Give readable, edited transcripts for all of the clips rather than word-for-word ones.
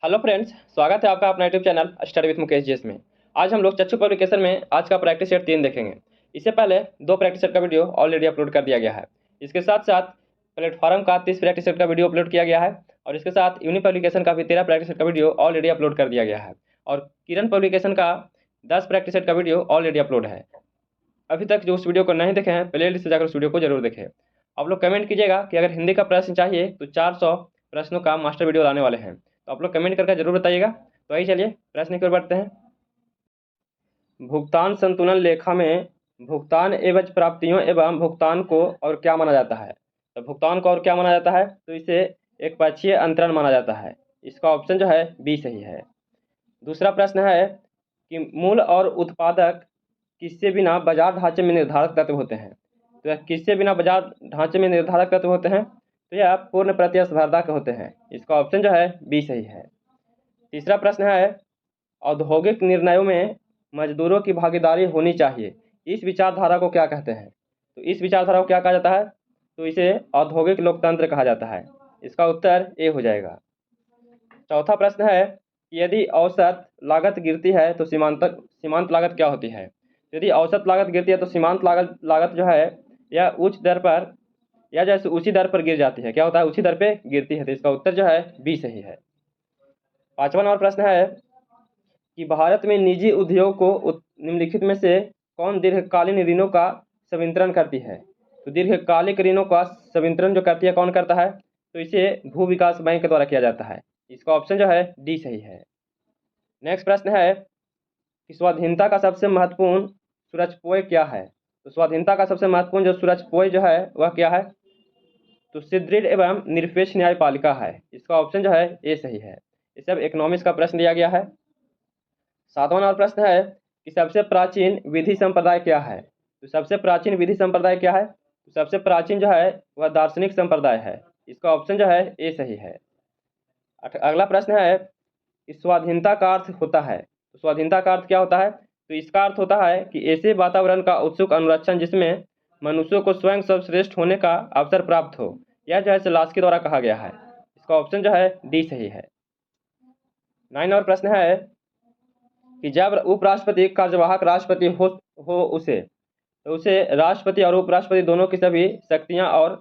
Hello friends, स्वागत है आपका अपना YouTube channel study with Mukesh GS में। आज हम लोग चच्चू पब्लिकेशन में आज का प्रैक्टिस सेट 3 देखेंगे। इससे पहले 2 प्रैक्टिस सेट का वीडियो ऑलरेडी अपलोड कर दिया गया है। इसके साथ साथ प्लेटफॉर्म का 30 प्रैक्टिस सेट का वीडियो अपलोड किया गया है और इसके साथ यूनि पब्लिकेशन का भी 13 प्रैक्टिस सेट का वीडियो ऑलरेडी अपलोड कर दिया गया है और किरण पब्लिकेशन का 10 प्रैक्टिस सेट का वीडियो ऑलरेडी अपलोड है। अभी तक जो उस वीडियो को नहीं देखे हैं, प्ले लिस्ट से जाकर उस वीडियो को जरूर देखें। आप लोग कमेंट कीजिएगा कि अगर हिंदी का प्रश्न चाहिए तो 400 प्रश्नों का मास्टर वीडियो लाने वाले हैं, तो आप लोग कमेंट करके जरूर बताइएगा। तो आइए चलिए प्रश्न की ओर बढ़ते हैं। भुगतान संतुलन लेखा में भुगतान एवज प्राप्तियों एवं भुगतान को और क्या माना जाता है? तो भुगतान को और क्या माना जाता है? तो इसे एक पक्षीय अंतरण माना जाता है। इसका ऑप्शन जो है बी सही है। दूसरा प्रश्न है कि मूल और उत्पादक किससे बिना बाजार ढांचे में निर्धारक तत्व होते हैं? तो यह किससे बिना बाजार ढांचे में निर्धारक तत्व होते हैं? तो यह पूर्ण प्रतिस्पर्धा होते हैं। इसका ऑप्शन जो है बी सही है। तीसरा प्रश्न है औद्योगिक निर्णयों में मजदूरों की भागीदारी होनी चाहिए, इस विचारधारा को क्या कहते हैं? तो इस विचारधारा को क्या कहा जाता है? तो इसे औद्योगिक लोकतंत्र कहा जाता है। इसका उत्तर ए हो जाएगा। चौथा प्रश्न है यदि औसत लागत गिरती है तो सीमांत लागत क्या होती है? यदि औसत लागत गिरती है तो सीमांत लागत जो है यह उच्च दर पर या जैसे उसी दर पर गिर जाती है। क्या होता है? उसी दर पे गिरती है। तो इसका उत्तर जो है बी सही है। पांचवा नंबर प्रश्न है कि भारत में निजी उद्योग को निम्नलिखित में से कौन दीर्घकालीन ऋणों का संवितरण करती है? तो दीर्घकालिक ऋणों का संवितरण जो करती है कौन करता है? तो इसे भू विकास बैंक के द्वारा किया जाता है। इसका ऑप्शन जो है डी सही है। नेक्स्ट प्रश्न है कि स्वाधीनता का सबसे महत्वपूर्ण सूचकांक क्या है? तो स्वाधीनता का सबसे महत्वपूर्ण जो सूचकांक जो है वह क्या है? तो सुदृढ़ एवं निरपेक्ष न्यायपालिका है। इसका ऑप्शन जो है ए सही है। ये सब इकोनॉमिक्स का प्रश्न दिया गया है। सातवां नंबर प्रश्न है कि सबसे प्राचीन विधि संप्रदाय क्या है? तो सबसे प्राचीन विधि संप्रदाय क्या है? तो सबसे प्राचीन जो है वह दार्शनिक संप्रदाय है। इसका ऑप्शन जो है ए सही है। अगला प्रश्न है कि स्वाधीनता का अर्थ होता है। तो स्वाधीनता का अर्थ क्या होता है? तो इसका अर्थ होता है कि ऐसे वातावरण का उत्सुक अनुरक्षण जिसमें मनुष्यों को स्वयं सर्वश्रेष्ठ होने का अवसर प्राप्त हो। यह जो है सेलास्की द्वारा कहा गया है। इसका ऑप्शन जो है डी सही है। 9 और प्रश्न है कि जब उपराष्ट्रपति कार्यवाहक राष्ट्रपति हो उसे राष्ट्रपति और उपराष्ट्रपति दोनों की सभी शक्तियां और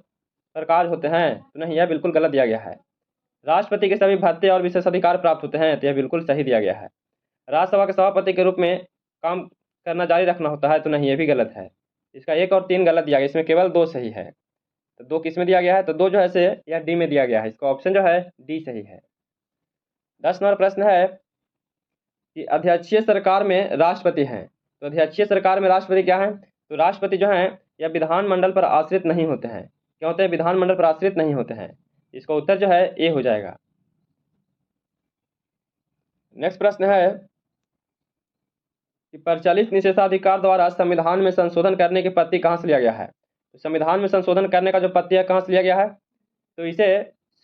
प्रकार होते हैं? तो नहीं, यह बिल्कुल गलत दिया गया है। राष्ट्रपति के सभी भत्ते और विशेषाधिकार प्राप्त होते हैं, तो यह बिल्कुल सही दिया गया है। राज्यसभा के सभापति के रूप में काम करना जारी रखना होता है, तो नहीं, यह भी गलत है। इसका 1 और 3 गलत दिया गया, इसमें केवल 2 सही है। तो 2 किस में दिया गया है? तो 2 जो है से यह डी में दिया गया है। इसका ऑप्शन जो है डी सही है। 10 नंबर प्रश्न है कि अध्यक्षीय सरकार में राष्ट्रपति हैं। तो अध्यक्षीय सरकार में राष्ट्रपति क्या है? तो राष्ट्रपति जो हैं यह विधानमंडल पर आश्रित नहीं होते हैं। क्या होते हैं? विधानमंडल पर आश्रित नहीं होते हैं। इसका उत्तर जो है ए हो जाएगा। नेक्स्ट प्रश्न है कि प्रचलित निषेधाधिकार द्वारा संविधान में संशोधन करने की पद्धति कहाँ से लिया गया है? तो संविधान में संशोधन करने का जो पद्धति है कहाँ से लिया गया है? तो इसे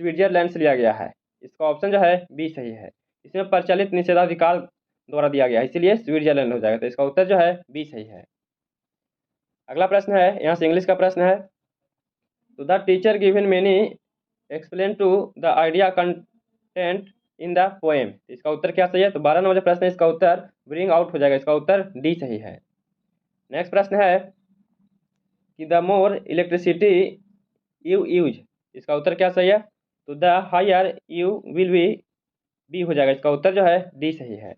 स्विट्जरलैंड से लिया गया है। इसका ऑप्शन जो है बी सही है। इसमें प्रचलित निषेधाधिकार द्वारा दिया गया है, इसीलिए स्विट्जरलैंड हो जाएगा। तो इसका उत्तर जो है बी सही है। अगला प्रश्न है, यहाँ से इंग्लिश का प्रश्न है। तो the teacher given many explain to the idea content in the poem. इसका उत्तर क्या सही है? तो 12 नंबर जो प्रश्न है इसका उत्तर ब्रिंग आउट हो जाएगा। इसका उत्तर डी सही है। नेक्स्ट प्रश्न है कि the more electricity you use. इसका उत्तर क्या सही है? तो the higher you will be हो जाएगा। इसका उत्तर जो है डी सही है।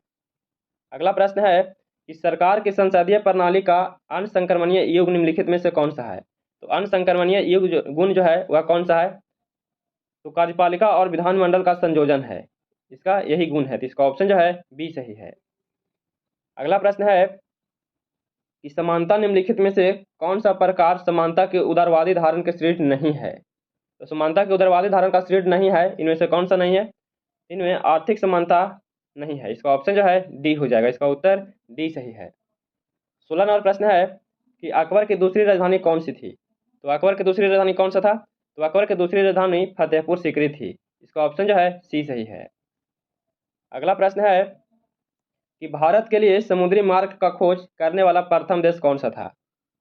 अगला प्रश्न है कि सरकार की संसदीय प्रणाली का अनसंक्रमणीय युग निम्नलिखित में से कौन सा है? तो अनसंक्रमणीय युग गुण जो है वह कौन सा है? तो कार्यपालिका और विधानमंडल का संयोजन है, इसका यही गुण है। तो इसका ऑप्शन जो है बी सही है। अगला प्रश्न है कि समानता निम्नलिखित में से कौन सा प्रकार समानता के उदारवादी धारण के श्रेष्ठ नहीं है? तो समानता के उदारवादी धारण का श्रेष्ठ नहीं है, इनमें से कौन सा नहीं है? इनमें आर्थिक समानता नहीं है। इसका ऑप्शन जो है डी हो जाएगा। इसका उत्तर डी सही है। 16 नंबर प्रश्न है कि अकबर की दूसरी राजधानी कौन सी थी? तो अकबर की दूसरी राजधानी कौन सा था? तो अकबर की दूसरी राजधानी फतेहपुर सीकरी थी। इसका ऑप्शन जो है सी सही है। अगला प्रश्न है कि भारत के लिए समुद्री मार्ग का खोज करने वाला प्रथम देश कौन सा था?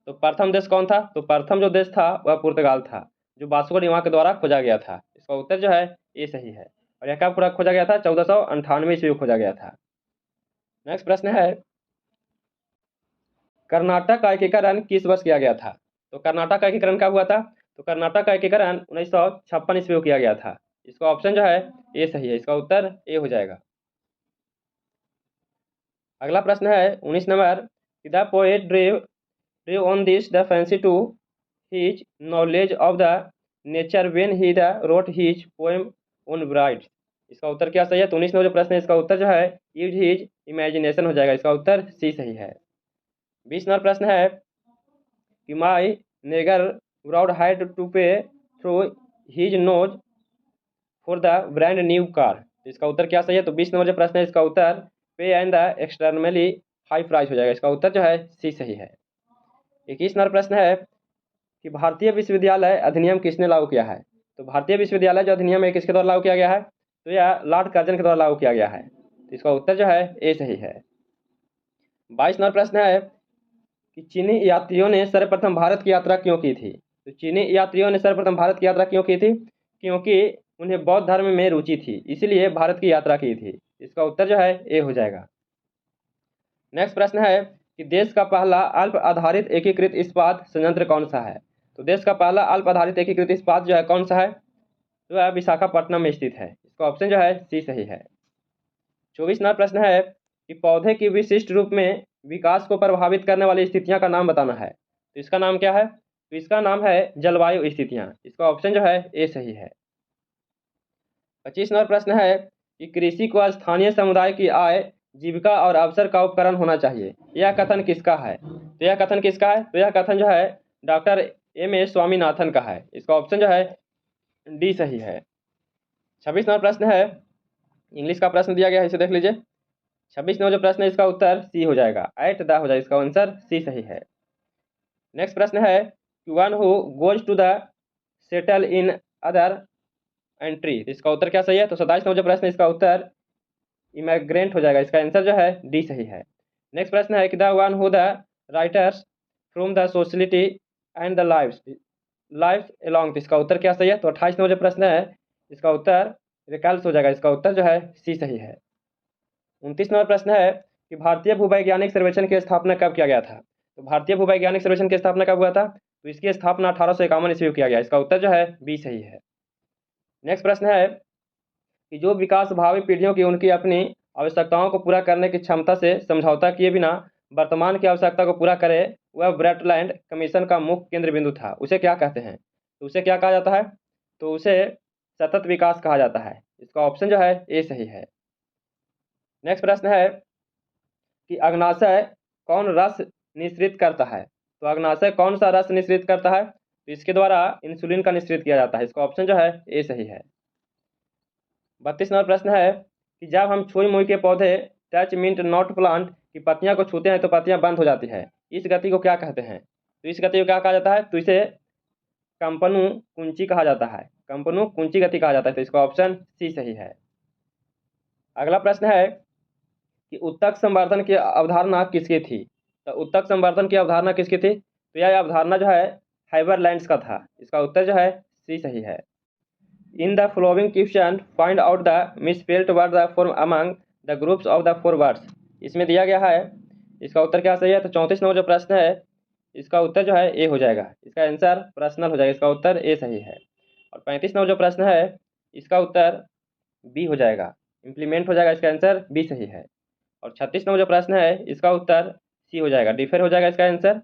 तो प्रथम देश कौन था? तो प्रथम जो देश था वह पुर्तगाल था, जो वास्को डी गामा के द्वारा खोजा गया था। इसका उत्तर जो है ए सही है। और यह कब खोजा गया था? 1498 ईस्वी में खोजा गया था। नेक्स्ट प्रश्न है, कर्नाटक का एकीकरण किस वर्ष किया गया था? तो कर्नाटक का एकीकरण कब हुआ था? तो कर्नाटक का एकीकरण 1956 ईस्वी में किया गया था। इसका ऑप्शन जो है ए सही है, इसका उत्तर ए हो जाएगा। अगला प्रश्न है 19 नंबर, the poet drew on this the fancy to his knowledge of the nature when he the wrote his poem on brides. इसका उत्तर क्या सही है? तो 19 नंबर जो प्रश्न है इसका उत्तर जो है यूज हिज इमेजिनेशन हो जाएगा। इसका उत्तर सी सही है। 20 नंबर प्रश्न है कि माई नेगर वुड हैड टू पे through his nose for the brand new car. इसका उत्तर क्या सही है? तो 20 नंबर जो प्रश्न है इसका उत्तर पे and the externally high price हो जाएगा। इसका उत्तर जो है सी सही है। 21 नंबर प्रश्न है कि भारतीय विश्वविद्यालय अधिनियम किसने लागू किया है? तो भारतीय विश्वविद्यालय जो अधिनियम है किसके द्वारा लागू किया गया है? तो यह लॉर्ड कर्जन के द्वारा लागू किया गया है। तो इसका उत्तर जो है ए सही है। 22 नंबर प्रश्न है कि चीनी यात्रियों ने सर्वप्रथम भारत की यात्रा क्यों की थी? तो चीनी यात्रियों ने सर्वप्रथम भारत की यात्रा क्यों की थी? क्योंकि उन्हें बौद्ध धर्म में रुचि थी, इसलिए भारत की यात्रा की थी। इसका उत्तर जो है ए हो जाएगा। नेक्स्ट प्रश्न है कि देश का पहला अल्प आधारित एकीकृत इस्पात संयंत्र कौन सा है? तो देश का पहला अल्प आधारित एकीकृत इस्पात जो है कौन सा है? तो यह विशाखापट्टनम में स्थित है। इसका ऑप्शन जो है सी सही है। 24 नंबर प्रश्न है कि पौधे की विशिष्ट रूप में विकास को प्रभावित करने वाली स्थितियां का नाम बताना है। तो इसका नाम क्या है? तो इसका नाम है जलवायु स्थितियां। इसका ऑप्शन जो है ए सही है। 25 नंबर प्रश्न है कि कृषि को स्थानीय समुदाय की आय, जीविका और अवसर का उपकरण होना चाहिए। यह कथन किसका है? तो यह कथन किसका है? तो यह कथन जो है डॉक्टर एम.ए. स्वामीनाथन का है। इसका ऑप्शन जो है डी सही है। 26 नंबर प्रश्न है, इंग्लिश का प्रश्न दिया गया है, इसे देख लीजिए। 26 नंबर जो प्रश्न है इसका उत्तर सी हो जाएगा, एट द हो जाएगा। इसका आंसर सी सही है। नेक्स्ट प्रश्न है कि one who goes to the settle in other entry. इसका उत्तर क्या सही है? तो 27 नंबर जो प्रश्न है इसका उत्तर इमिग्रेंट हो जाएगा। इसका आंसर जो है डी सही है। नेक्स्ट प्रश्न है कि the one who the writers from the sociality and the life along. इसका उत्तर क्या सही है? तो 28 नंबर जो प्रश्न है इसका उत्तर रिकल्स हो जाएगा। इसका उत्तर जो है सी सही है। 29 नंबर प्रश्न है कि भारतीय भूवैज्ञानिक सर्वेक्षण की स्थापना कब किया गया था? तो भारतीय भूवैज्ञानिक सर्वेक्षण की स्थापना कब हुआ था? तो इसकी स्थापना 1851 ईस्वी में किया गया। इसका उत्तर जो है बी सही है। नेक्स्ट प्रश्न है कि जो विकास भावी पीढ़ियों की उनकी अपनी आवश्यकताओं को पूरा करने की क्षमता से समझौता किए बिना वर्तमान की आवश्यकता को पूरा करे, वह ब्रेटलैंड कमीशन का मुख्य केंद्र बिंदु था। उसे क्या कहते हैं? तो उसे क्या कहा जाता है? तो उसे सतत विकास कहा जाता है। इसका ऑप्शन जो है ए सही है। नेक्स्ट प्रश्न है कि अग्नाशय कौन रस निःसृत करता है? तो अग्नाशय कौन सा रस निःसृत करता है? तो इसके द्वारा इंसुलिन का निःसृत किया जाता है। इसका ऑप्शन जो है ए सही है। 32 नंबर प्रश्न है कि जब हम छुई मुई के पौधे टच मिंट नॉट प्लांट की पत्तियां को छूते हैं तो पत्तियां बंद हो जाती है। इस गति को क्या कहते हैं? तो इस गति को क्या कहा जाता है? तो इसे कंपनु कुंची कहा जाता है। कंपनु कुंची गति कहा जाता है। तो इसका ऑप्शन सी सही है। अगला प्रश्न है कि उत्तक संवर्धन की अवधारणा किसकी थी? तो उत्तक संवर्धन की अवधारणा किसकी थी? तो यह अवधारणा जो है हाइबरलैंड्स का था। इसका उत्तर जो है सी सही है। In the following question find out the misspelled word the form among the groups of the four words. इसमें दिया गया है, इसका उत्तर क्या सही है? तो 34 नंबर जो प्रश्न है इसका उत्तर जो है ए हो जाएगा। इसका आंसर पर्सनल हो जाएगा। इसका उत्तर ए सही है। और 35 नंबर जो प्रश्न है इसका उत्तर बी हो जाएगा, इम्प्लीमेंट हो जाएगा। इसका आंसर बी सही है। और 36 नंबर जो प्रश्न है इसका उत्तर सी हो जाएगा, डिफर हो जाएगा इसका आंसर।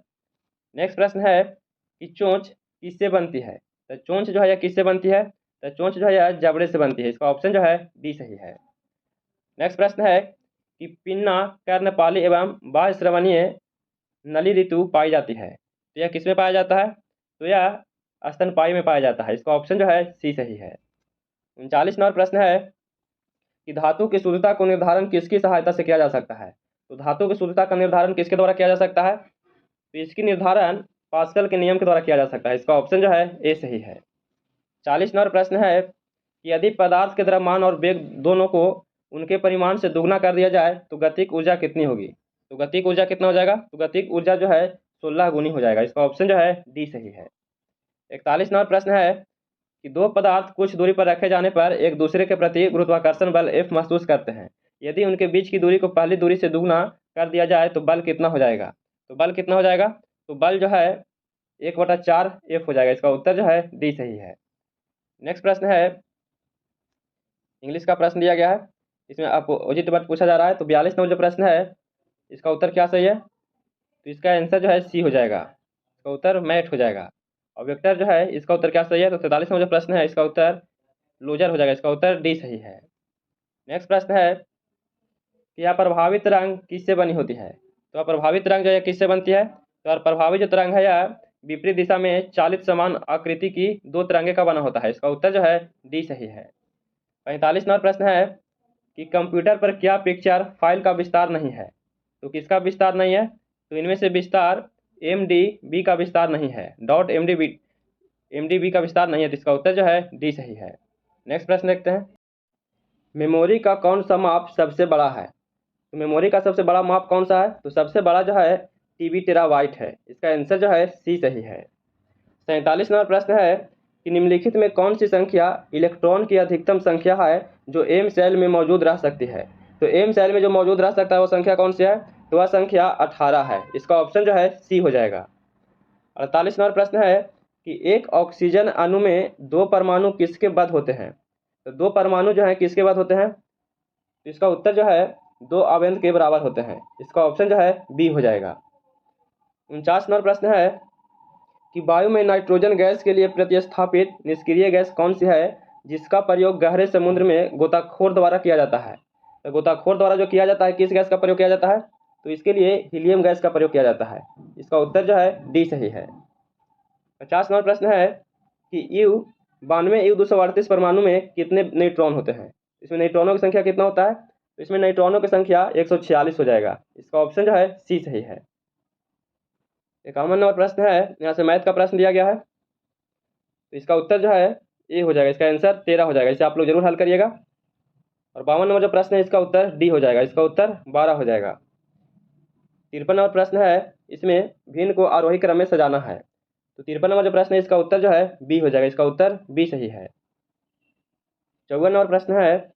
नेक्स्ट प्रश्न है कि चोंच किससे बनती है? तो चोंच जो है यह किससे बनती है? तो चोंच जो है यह जबड़े से बनती है। इसका ऑप्शन जो है डी सही है। नेक्स्ट प्रश्न है कि पिन्ना कर्णपाली एवं बाह्य श्रवणीय नली ऋतु पाई जाती है, तो यह किसमें पाया जाता है? तो यह स्तनपायी में पाया जाता है। इसका ऑप्शन जो है सी सही है। 39 नंबर प्रश्न है कि धातु की शुद्धता को निर्धारण किसकी सहायता से किया जा सकता है? तो धातु की शुद्धता का निर्धारण किसके द्वारा किया जा सकता है? तो इसकी निर्धारण पास्कल के नियम के द्वारा किया जा सकता है। इसका ऑप्शन जो है ए सही है। 40 नंबर प्रश्न है कि यदि पदार्थ के द्रव्यमान और वेग दोनों को उनके परिमाण से दुगना कर दिया जाए तो गतिक ऊर्जा कितनी होगी? तो गतिक ऊर्जा कितना हो जाएगा? तो गतिक ऊर्जा जो है 16 गुनी हो जाएगा। इसका ऑप्शन जो है डी सही है। 41 नंबर प्रश्न है कि दो पदार्थ कुछ दूरी पर रखे जाने पर एक दूसरे के प्रति गुरुत्वाकर्षण बल F महसूस करते हैं। यदि उनके बीच की दूरी को पहली दूरी से दुगुना कर दिया जाए तो बल कितना हो जाएगा? तो बल कितना हो जाएगा? तो बल जो है 1/4F हो जाएगा। इसका उत्तर जो है डी सही है। नेक्स्ट प्रश्न है, इंग्लिश का प्रश्न दिया गया है, इसमें आपको उचित वर्ग पूछा जा रहा है। तो 42 नंबर जो प्रश्न है, इसका उत्तर क्या सही है? तो इसका आंसर जो है सी हो जाएगा, इसका उत्तर मैट हो जाएगा। और वेक्टर जो है, इसका उत्तर क्या सही है? तो 43 नंबर जो प्रश्न है, इसका उत्तर लूजर हो जाएगा। इसका उत्तर डी सही है। नेक्स्ट प्रश्न है कि अप्रभावित तरंग किससे बनी होती है? तो अप्रभावित तरंग जो है किससे बनती है? तो प्रभावित जो तरंग है यह विपरीत दिशा में चालित समान आकृति की दो तरंगे का बना होता है। इसका उत्तर जो है डी सही है। 45 नंबर प्रश्न है कि कंप्यूटर पर क्या पिक्चर फाइल का विस्तार नहीं है? तो किसका विस्तार नहीं है? तो इनमें से विस्तार MDB का विस्तार नहीं है, .mdb का विस्तार नहीं है। तो इसका उत्तर जो है डी सही है। नेक्स्ट प्रश्न देखते हैं, मेमोरी का कौन सा माप सबसे बड़ा है? तो मेमोरी का सबसे बड़ा माप कौन सा है? तो सबसे बड़ा जो है TB टेराबाइट है। इसका आंसर जो है सी सही है। 47 नंबर प्रश्न है कि निम्नलिखित में कौन सी संख्या इलेक्ट्रॉन की अधिकतम संख्या है जो M सेल में मौजूद रह सकती है? तो M सेल में जो मौजूद रह सकता है वो संख्या कौन सी है? तो वह संख्या 18 है। इसका ऑप्शन जो है सी हो जाएगा। 48 नंबर प्रश्न है कि एक ऑक्सीजन अणु में दो परमाणु किसके बद्ध होते हैं? तो दो परमाणु जो है किसके बद्ध होते हैं? तो इसका उत्तर जो है दो अवयव के बराबर होते हैं। इसका ऑप्शन जो है बी हो जाएगा। 49 नंबर प्रश्न है कि वायु में नाइट्रोजन गैस के लिए प्रतिस्थापित निष्क्रिय गैस कौन सी है जिसका प्रयोग गहरे समुद्र में गोताखोर द्वारा किया जाता है? तो गोताखोर द्वारा जो किया जाता है, किस गैस का प्रयोग किया जाता है? तो इसके लिए हीलियम गैस का प्रयोग किया जाता है। इसका उत्तर जो है डी सही है। 50 नंबर प्रश्न है कि U238 परमाणु में कितने न्यूट्रॉन होते हैं? इसमें न्यूट्रॉनों की संख्या कितना होता है? तो इसमें न्यूट्रॉनों की संख्या 146 हो जाएगा। इसका ऑप्शन जो है सी सही है। 51 नंबर प्रश्न है, यहाँ से मैथ का प्रश्न दिया गया है, तो इसका उत्तर जो है ए हो जाएगा। इसका आंसर 13 हो जाएगा। इसे आप लोग जरूर हल करिएगा। और 52 नंबर जो प्रश्न है, इसका उत्तर डी हो जाएगा। इसका उत्तर 12 हो जाएगा। 53 नंबर प्रश्न है, इसमें भिन्न को आरोही क्रम में सजाना है। तो 53 नंबर जो प्रश्न है, इसका उत्तर जो है बी हो जाएगा। इसका उत्तर बी सही है। 54 नंबर प्रश्न है,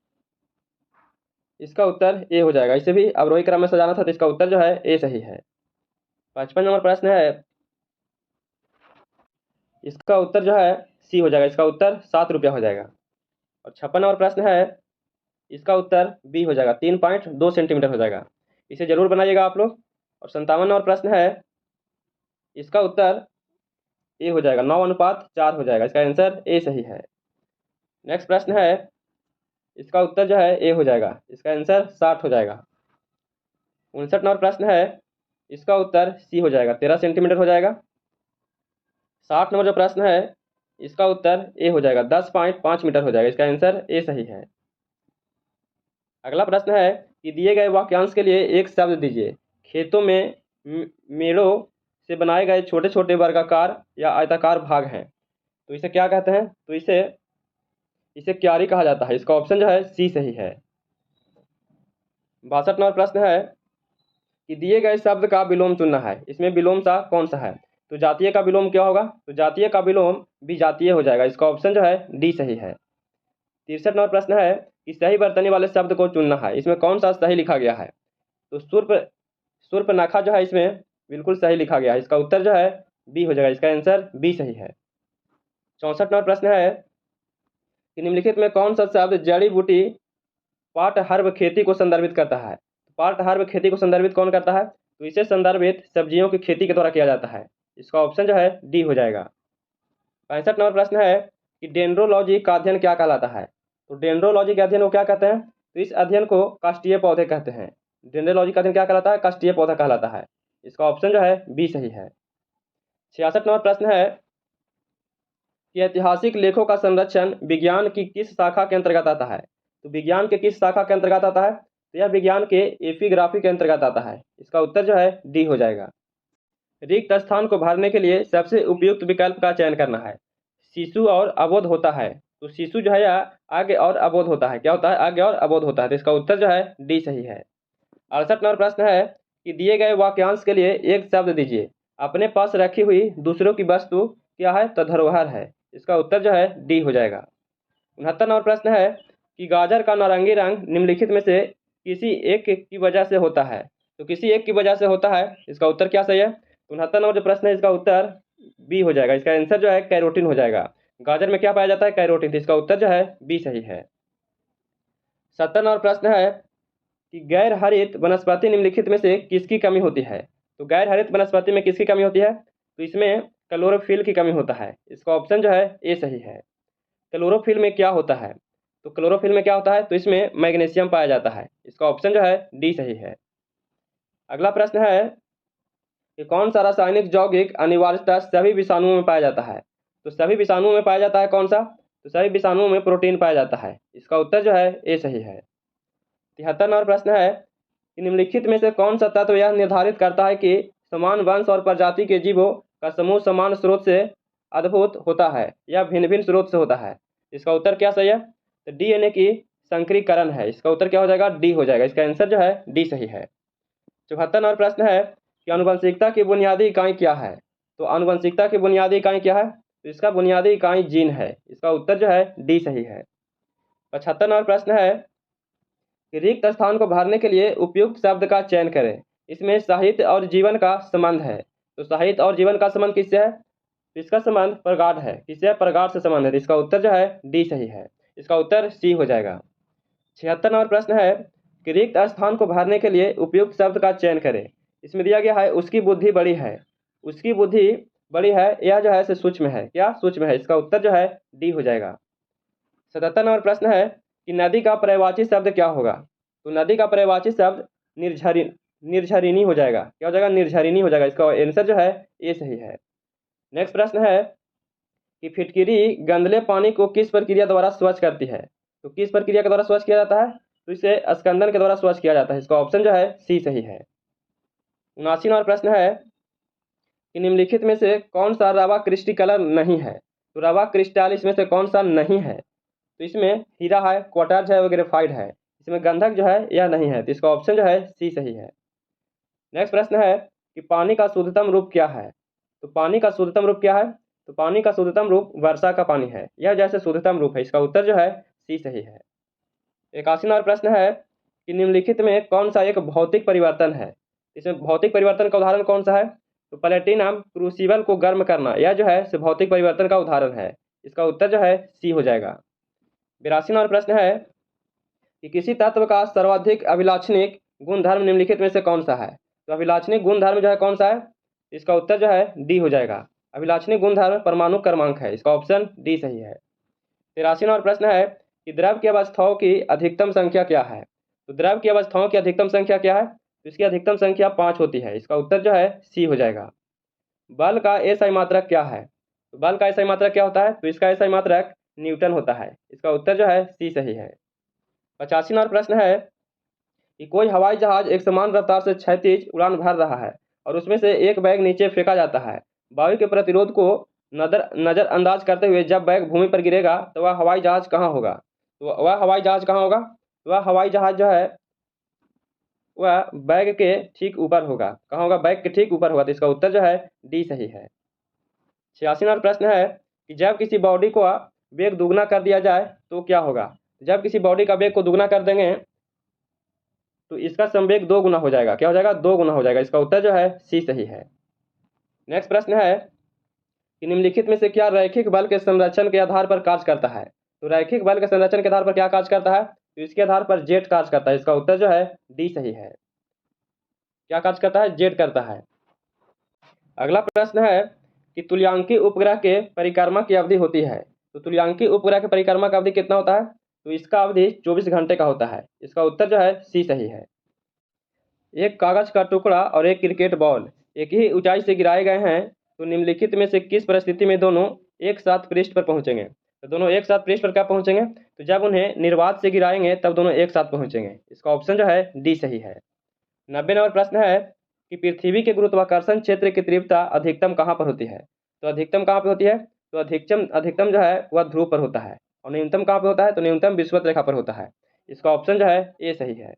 इसका उत्तर ए हो जाएगा। इसे भी अवरोही क्रम में सजाना था, तो इसका उत्तर जो है ए सही है। 55 नंबर प्रश्न है, इसका उत्तर जो है सी हो जाएगा। इसका उत्तर 7 रुपया हो जाएगा। और 56 नंबर प्रश्न है, इसका उत्तर बी हो जाएगा, 3.2 सेंटीमीटर हो जाएगा। इसे जरूर बनाइएगा आप लोग। और 57 नंबर प्रश्न है, इसका उत्तर ए हो जाएगा, 9:4 हो जाएगा। इसका आंसर ए सही है। नेक्स्ट प्रश्न है, इसका उत्तर जो है ए हो जाएगा। इसका आंसर 60 हो जाएगा। 59 नंबर प्रश्न है, इसका उत्तर सी हो जाएगा, 13 सेंटीमीटर हो जाएगा। 60 नंबर जो प्रश्न है, इसका उत्तर ए हो जाएगा, 10.5 मीटर हो जाएगा। इसका आंसर ए सही है। अगला प्रश्न है कि दिए गए वाक्यांश के लिए एक शब्द दीजिए। खेतों में मेड़ों से बनाए गए छोटे छोटे वर्गाकार या आयताकार भाग हैं, तो इसे क्या कहते हैं? तो इसे क्यारी कहा जाता है। इसका ऑप्शन जो है सी सही है। 62 नंबर प्रश्न है कि दिए गए शब्द का विलोम चुनना है। इसमें विलोम सा कौन सा है? तो जातीय का विलोम क्या होगा? तो जातीय का विलोम विजातीय हो जाएगा। इसका ऑप्शन जो है डी सही है। 63 नंबर प्रश्न है कि सही वर्तनी वाले शब्द को चुनना है। इसमें कौन सा सही लिखा गया है? तो शूर्पणखा जो है इसमें बिल्कुल सही लिखा गया है। इसका उत्तर जो है बी हो जाएगा। इसका आंसर बी सही है। 64 नंबर प्रश्न है कि निम्नलिखित में कौन सा शब्द जड़ी बूटी पाटहर्ब खेती को संदर्भित करता है? पाटहर्ब खेती को संदर्भित कौन करता है? तो इसे संदर्भित सब्जियों की खेती के द्वारा किया जाता है। इसका ऑप्शन जो है डी हो जाएगा। 65 नंबर प्रश्न है कि डेंड्रोलॉजी का अध्ययन क्या कहलाता है? तो डेंड्रोलॉजी के अध्ययन को क्या कहते हैं? तो इस अध्ययन को काष्ठीय पौधे कहते हैं। डेंड्रोलॉजी का अध्ययन क्या कहलाता है? काष्ठीय पौधा कहलाता है। इसका ऑप्शन जो है बी सही है। 66 नंबर प्रश्न है कि ऐतिहासिक लेखों का संरक्षण विज्ञान की किस शाखा के अंतर्गत आता है? तो विज्ञान के किस शाखा के अंतर्गत आता है? तो यह विज्ञान के एपिग्राफी के अंतर्गत आता है। इसका उत्तर जो है डी हो जाएगा। रिक्त स्थान को भरने के लिए सबसे उपयुक्त विकल्प का चयन करना है। शिशु और अबोध होता है, तो शिशु जो है यह आगे और अबोध होता है। क्या होता है? आगे और अबोध होता है। तो इसका उत्तर जो है डी सही है। 68 नंबर प्रश्न है कि दिए गए वाक्यांश के लिए एक शब्द दीजिए। अपने पास रखी हुई दूसरों की वस्तु क्या है? तो धरोहर है। इसका उत्तर जो है डी हो जाएगा। 69 नंबर प्रश्न है कि गाजर का नारंगी रंग निम्नलिखित में से किसी एक की वजह से होता है। तो किसी एक की वजह से होता है, इसका उत्तर क्या सही है? 69 नंबर जो प्रश्न है इसका उत्तर बी हो जाएगा। इसका आंसर जो है कैरोटीन हो जाएगा। गाजर में क्या पाया जाता है? कैरोटीन। तो इसका उत्तर जो है बी सही है। 70 नंबर प्रश्न है कि गैर हरित वनस्पति निम्नलिखित में से किसकी कमी होती है? तो गैर हरित वनस्पति में किसकी कमी होती है? तो इसमें क्लोरोफिल की कमी होता है। इसका ऑप्शन जो है ए सही है। क्लोरोफिल में क्या होता है? तो क्लोरोफिल में क्या होता है? तो इसमें मैग्नीशियम पाया जाता है। इसका ऑप्शन जो है डी सही है। अगला प्रश्न है कि कौन सा रासायनिक यौगिक अनिवार्यतः सभी विषाणुओं में पाया जाता है? तो सभी विषाणुओं में पाया जाता है कौन सा? तो सभी विषाणुओं में प्रोटीन पाया जाता है। इसका उत्तर जो है ए सही है। 73 नंबर प्रश्न है कि निम्नलिखित में से कौन सा तत्व यह निर्धारित करता है कि समान वंश और प्रजाति के जीवों का समूह समान स्रोत से अद्भुत होता है या भिन्न भिन्न स्रोत से होता है? इसका उत्तर क्या सही है? तो डीएनए की संकरीकरण है। इसका उत्तर क्या हो जाएगा? डी हो जाएगा। इसका आंसर जो है डी सही है। 74 नंबर प्रश्न है कि आनुवंशिकता की बुनियादी इकाई क्या है? तो आनुवंशिकता की बुनियादी इकाई क्या है? तो इसका बुनियादी इकाई जीन है। इसका उत्तर जो है डी सही है। 75 नंबर प्रश्न है कि रिक्त स्थान को भरने के लिए उपयुक्त शब्द का चयन करें। इसमें साहित्य और जीवन का संबंध है। तो साहित्य और जीवन का संबंध किससे है? तो इसका संबंध प्रगाढ़ है। किससे? प्रगाढ़ से संबंध है। तो इसका उत्तर जो है डी सही है। इसका उत्तर सी हो जाएगा। 76 नंबर प्रश्न है कि रिक्त स्थान को भरने के लिए उपयुक्त शब्द का चयन करें। इसमें दिया गया है उसकी बुद्धि बड़ी है। उसकी बुद्धि बड़ी है, यह जो है से सूक्ष्म है। क्या? सूक्ष्म है। इसका उत्तर जो है डी हो जाएगा। 77 नंबर प्रश्न है कि नदी का पर्यायवाची शब्द क्या होगा? तो नदी का पर्यायवाची शब्द निर्झरिणी हो जाएगा। क्या हो जाएगा? निर्झरिणी हो जाएगा। इसका आंसर जो है ए सही है। नेक्स्ट प्रश्न है कि फिटकिरी गंदले पानी को किस प्रक्रिया द्वारा स्वच्छ करती है? तो किस प्रक्रिया के द्वारा स्वच्छ किया जाता है? तो इसे स्कंदन के द्वारा स्वच्छ किया जाता है। इसका ऑप्शन जो है सी सही है। 79 नंबर प्रश्न है कि निम्नलिखित में से कौन सा रवा क्रिस्टल नहीं है? तो रवा क्रिस्टल इसमें से कौन सा नहीं है? तो इसमें हीरा है, क्वार्ट्ज है, ग्रेफाइट है। इसमें गंधक जो है यह नहीं है। तो इसका ऑप्शन जो है सी सही है। नेक्स्ट प्रश्न है कि पानी का शुद्धतम रूप क्या है? तो पानी का शुद्धतम रूप क्या है? तो पानी का शुद्धतम रूप वर्षा का पानी है। यह जैसे शुद्धतम रूप है। इसका उत्तर जो है सी सही है। 81 नंबर प्रश्न है कि निम्नलिखित में कौन सा एक भौतिक परिवर्तन है? इसमें भौतिक परिवर्तन का उदाहरण कौन सा है? तो प्लेटिनम क्रूसिबल को गर्म करना, यह जो है से भौतिक परिवर्तन का उदाहरण है। इसका उत्तर जो है सी हो जाएगा। 82 नंबर प्रश्न है कि किसी तत्व का सर्वाधिक अभिलाक्षणिक गुणधर्म निम्नलिखित में से कौन सा है? तो अभिलाक्षणिक गुणधर्म जो है कौन सा है? इसका उत्तर जो है डी हो जाएगा। अभिलाक्षणिक गुणधर्म परमाणु क्रमांक है। इसका ऑप्शन डी सही है। 83 नंबर प्रश्न है कि द्रव की अवस्थाओं की अधिकतम संख्या क्या है? तो द्रव की अवस्थाओं की अधिकतम संख्या क्या है? तो इसकी अधिकतम संख्या 5 होती है। इसका उत्तर जो है सी हो जाएगा। बल का एसआई मात्रक क्या है? तो बल का एसआई मात्रक क्या होता है? तो इसका एसआई मात्रक न्यूटन होता है। इसका उत्तर जो है सी सही है। 85 नंबर प्रश्न है कि कोई हवाई जहाज एक समान रफ्तार से क्षैतिज उड़ान भर रहा है और उसमें से एक बैग नीचे फेंका जाता है। वायु के प्रतिरोध को नजरअंदाज करते हुए जब बैग भूमि पर गिरेगा तो वह हवाई जहाज कहाँ होगा? तो वह हवाई जहाज कहाँ होगा? तो वह हवाई जहाज जो है वह बैग के ठीक ऊपर होगा। कहाँ होगा? बैग के ठीक ऊपर होगा। तो इसका उत्तर जो है डी सही है। 86 नंबर प्रश्न है कि जब किसी बॉडी को वेग दुगना कर दिया जाए तो क्या होगा? जब किसी बॉडी का वेग को दुगना कर देंगे तो इसका संवेग 2 गुना हो जाएगा। क्या हो जाएगा? 2 गुना हो जाएगा। इसका उत्तर जो है सी सही है। नेक्स्ट प्रश्न है कि निम्नलिखित में से क्या रैखिक बल के संरक्षण के आधार पर कार्य करता है? तो रैखिक बल के संरक्षण के आधार पर क्या कार्य करता है? तो इसके आधार पर जेट कार्य करता है। इसका उत्तर जो है डी सही है। क्या कार्य करता है? जेट करता है। अगला प्रश्न है कि तुल्यांकी उपग्रह के परिक्रमा की अवधि होती है। तो तुल्यांकी उपग्रह के परिक्रमा का अवधि कितना होता है? तो इसका अवधि 24 घंटे का होता है। इसका उत्तर जो है सी सही है। एक कागज का टुकड़ा और एक क्रिकेट बॉल एक ही ऊंचाई से गिराए गए हैं तो निम्नलिखित में से किस परिस्थिति में दोनों एक साथ पृष्ठ पर पहुंचेंगे? तो दोनों एक साथ पृष्ठ पर क्या पहुंचेंगे? तो जब उन्हें निर्वात से गिराएंगे तब दोनों एक साथ पहुंचेंगे। इसका ऑप्शन जो है डी सही है। 90 नंबर प्रश्न है कि पृथ्वी के गुरुत्वाकर्षण क्षेत्र की तीव्रता अधिकतम कहाँ पर होती है? तो अधिकतम कहाँ पर होती है? तो अधिकतम जो है वह ध्रुव पर होता है। और न्यूनतम कहाँ पर होता है? तो न्यूनतम विषुवत रेखा पर होता है। इसका ऑप्शन जो है ए सही है।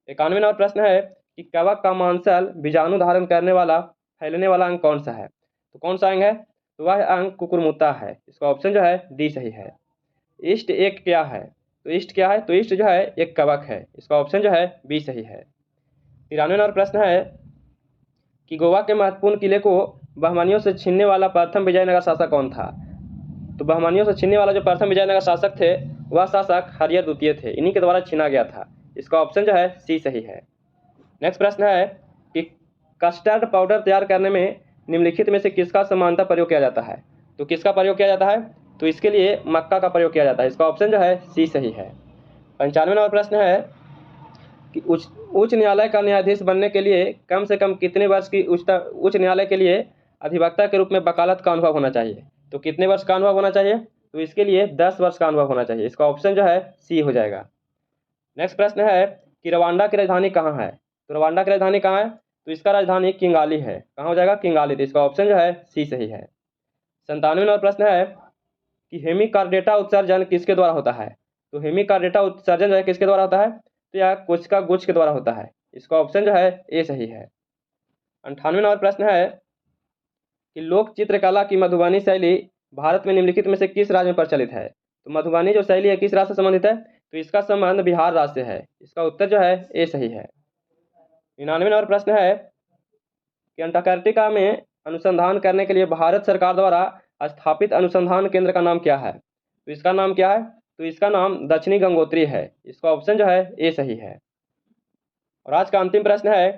91 नंबर प्रश्न है कि कवक का मांसल बीजाणु धारण करने वाला फैलने वाला अंग कौन सा है? तो कौन सा अंग है? तो वह अंग कुकुरमुत्ता है। इसका ऑप्शन जो है डी सही है। ईस्ट एक क्या है? तो ईस्ट क्या है? तो ईस्ट जो है एक कवक है। इसका ऑप्शन जो है बी सही है। 93 नंबर प्रश्न है कि गोवा के महत्वपूर्ण किले को बहमानियों से छीनने वाला प्रथम विजयनगर शासक कौन था? तो बहमानियों से छीनने वाला जो प्रथम विजयनगर शासक थे वह शासक हरिहर द्वितीय थे। इन्हीं के द्वारा छीना गया था। इसका ऑप्शन जो है सी सही है। नेक्स्ट प्रश्न है कि कस्टर्ड पाउडर तैयार करने में निम्नलिखित में से किसका समानता प्रयोग किया जाता है? तो किसका प्रयोग किया जाता है? तो इसके लिए मक्का का प्रयोग किया जाता है। इसका ऑप्शन जो है सी सही है। 95 नंबर प्रश्न है कि उच्च न्यायालय का न्यायाधीश बनने के लिए कम से कम कितने वर्ष की उच्च न्यायालय के लिए अधिवक्ता के रूप में वकालत का अनुभव होना चाहिए? तो कितने वर्ष का अनुभव होना चाहिए? तो इसके लिए 10 वर्ष का अनुभव होना चाहिए। इसका ऑप्शन जो है सी हो जाएगा। नेक्स्ट प्रश्न है कि रवांडा की राजधानी कहाँ है? तो रवांडा की राजधानी कहाँ है? तो इसका राजधानी किंगाली है। कहाँ हो जाएगा? किंगाली। तो इसका ऑप्शन जो है सी सही है। 97 नंबर प्रश्न है कि हेमिकार्डेटा उत्सर्जन किसके द्वारा होता है? तो हेमिकार्डेटा उत्सर्जन जो है किसके द्वारा होता है? तो यह कोशिका गुच्छ के द्वारा होता है। इसका ऑप्शन जो है ए सही है। 98 नंबर प्रश्न है कि लोक चित्रकला की मधुबनी शैली भारत में निम्नलिखित में से किस राज्य में प्रचलित है? तो मधुबनी जो शैली है किस राज्य से संबंधित है? तो इसका संबंध बिहार राज्य से है। इसका उत्तर जो है ए सही है। 99 नंबर प्रश्न है कि अंटार्कटिका में अनुसंधान करने के लिए भारत सरकार द्वारा स्थापित अनुसंधान केंद्र का नाम क्या है? तो इसका नाम क्या है? तो इसका नाम दक्षिणी गंगोत्री है। इसका ऑप्शन जो है ए सही है। और आज का अंतिम प्रश्न है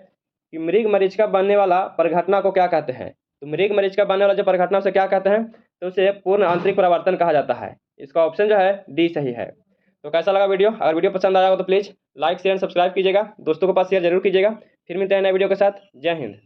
कि मृग मरीचिका बनने वाला परिघटना को क्या कहते हैं? तो मृग मरीचिका बनने वाला जो परिघटना उसे क्या कहते हैं? तो उसे पूर्ण आंतरिक परावर्तन कहा जाता है। इसका ऑप्शन जो है डी सही है। तो कैसा लगा वीडियो? अगर वीडियो पसंद आया हो तो प्लीज़ लाइक शेयर सब्सक्राइब कीजिएगा, दोस्तों के पास शेयर जरूर कीजिएगा। फिर मिलते हैं नए वीडियो के साथ। जय हिंद।